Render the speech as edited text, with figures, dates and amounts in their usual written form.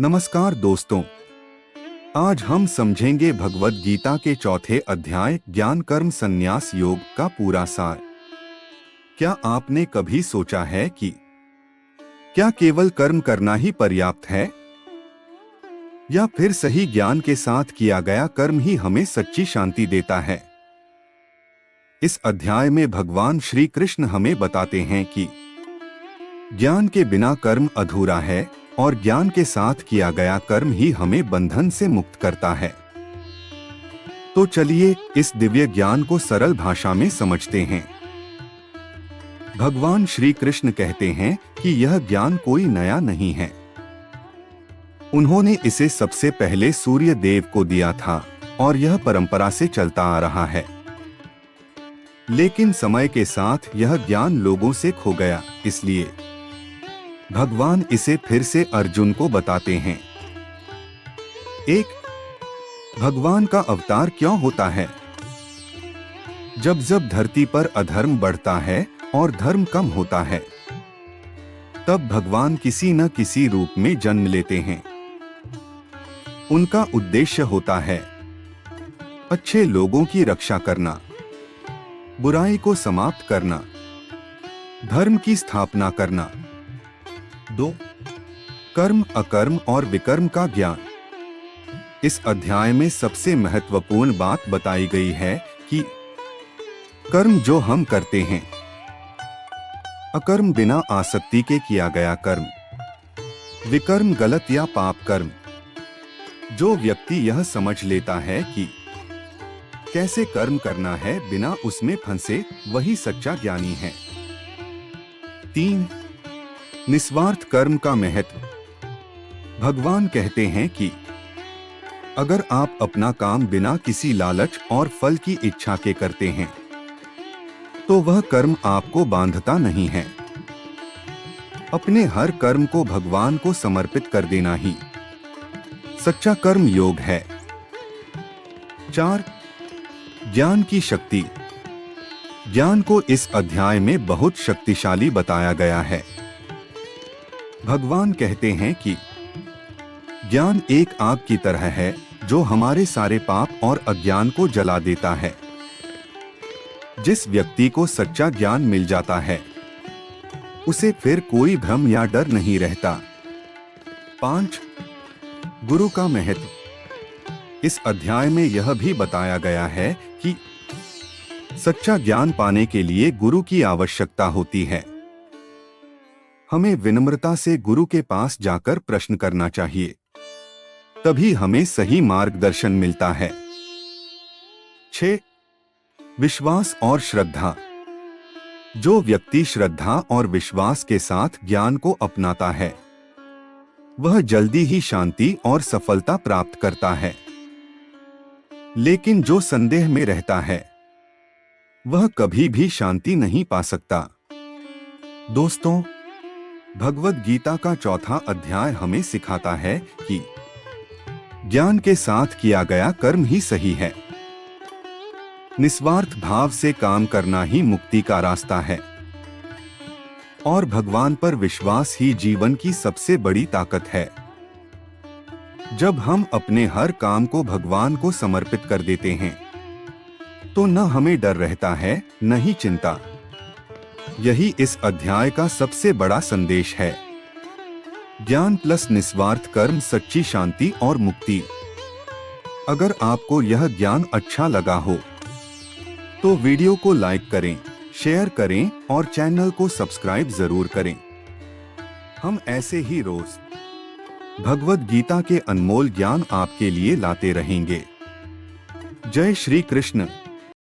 नमस्कार दोस्तों, आज हम समझेंगे भगवद गीता के चौथे अध्याय ज्ञान कर्म संन्यास योग का पूरा सार। क्या आपने कभी सोचा है कि क्या केवल कर्म करना ही पर्याप्त है, या फिर सही ज्ञान के साथ किया गया कर्म ही हमें सच्ची शांति देता है? इस अध्याय में भगवान श्री कृष्ण हमें बताते हैं कि ज्ञान के बिना कर्म अधूरा है और ज्ञान के साथ किया गया कर्म ही हमें बंधन से मुक्त करता है। तो चलिए इस दिव्य ज्ञान को सरल भाषा में समझते हैं। भगवान श्री कृष्ण कहते हैं कि यह ज्ञान कोई नया नहीं है। उन्होंने इसे सबसे पहले सूर्य देव को दिया था और यह परंपरा से चलता आ रहा है। लेकिन समय के साथ यह ज्ञान लोगों से खो गया, इसलिए भगवान इसे फिर से अर्जुन को बताते हैं। एक, भगवान का अवतार क्यों होता है? जब जब धरती पर अधर्म बढ़ता है और धर्म कम होता है, तब भगवान किसी न किसी रूप में जन्म लेते हैं। उनका उद्देश्य होता है अच्छे लोगों की रक्षा करना, बुराई को समाप्त करना, धर्म की स्थापना करना। 2, कर्म, अकर्म और विकर्म का ज्ञान। इस अध्याय में सबसे महत्वपूर्ण बात बताई गई है कि कर्म जो हम करते हैं, अकर्म बिना आसक्ति के किया गया कर्म, विकर्म गलत या पाप कर्म। जो व्यक्ति यह समझ लेता है कि कैसे कर्म करना है बिना उसमें फंसे, वही सच्चा ज्ञानी है। 3, निस्वार्थ कर्म का महत्व। भगवान कहते हैं कि अगर आप अपना काम बिना किसी लालच और फल की इच्छा के करते हैं, तो वह कर्म आपको बांधता नहीं है। अपने हर कर्म को भगवान को समर्पित कर देना ही सच्चा कर्म योग है। 4, ज्ञान की शक्ति। ज्ञान को इस अध्याय में बहुत शक्तिशाली बताया गया है। भगवान कहते हैं कि ज्ञान एक आग की तरह है जो हमारे सारे पाप और अज्ञान को जला देता है। जिस व्यक्ति को सच्चा ज्ञान मिल जाता है, उसे फिर कोई भ्रम या डर नहीं रहता। 5, गुरु का महत्व। इस अध्याय में यह भी बताया गया है कि सच्चा ज्ञान पाने के लिए गुरु की आवश्यकता होती है। हमें विनम्रता से गुरु के पास जाकर प्रश्न करना चाहिए, तभी हमें सही मार्गदर्शन मिलता है। 6, विश्वास और श्रद्धा। जो व्यक्ति श्रद्धा और विश्वास के साथ ज्ञान को अपनाता है, वह जल्दी ही शांति और सफलता प्राप्त करता है। लेकिन जो संदेह में रहता है, वह कभी भी शांति नहीं पा सकता। दोस्तों, भगवद गीता का चौथा अध्याय हमें सिखाता है कि ज्ञान के साथ किया गया कर्म ही सही है। निस्वार्थ भाव से काम करना ही मुक्ति का रास्ता है, और भगवान पर विश्वास ही जीवन की सबसे बड़ी ताकत है। जब हम अपने हर काम को भगवान को समर्पित कर देते हैं, तो न हमें डर रहता है, न ही चिंता। यही इस अध्याय का सबसे बड़ा संदेश है। ज्ञान प्लस निस्वार्थ कर्म, सच्ची शांति और मुक्ति। अगर आपको यह ज्ञान अच्छा लगा हो, तो वीडियो को लाइक करें, शेयर करें और चैनल को सब्सक्राइब जरूर करें। हम ऐसे ही रोज भगवद गीता के अनमोल ज्ञान आपके लिए लाते रहेंगे। जय श्री कृष्ण।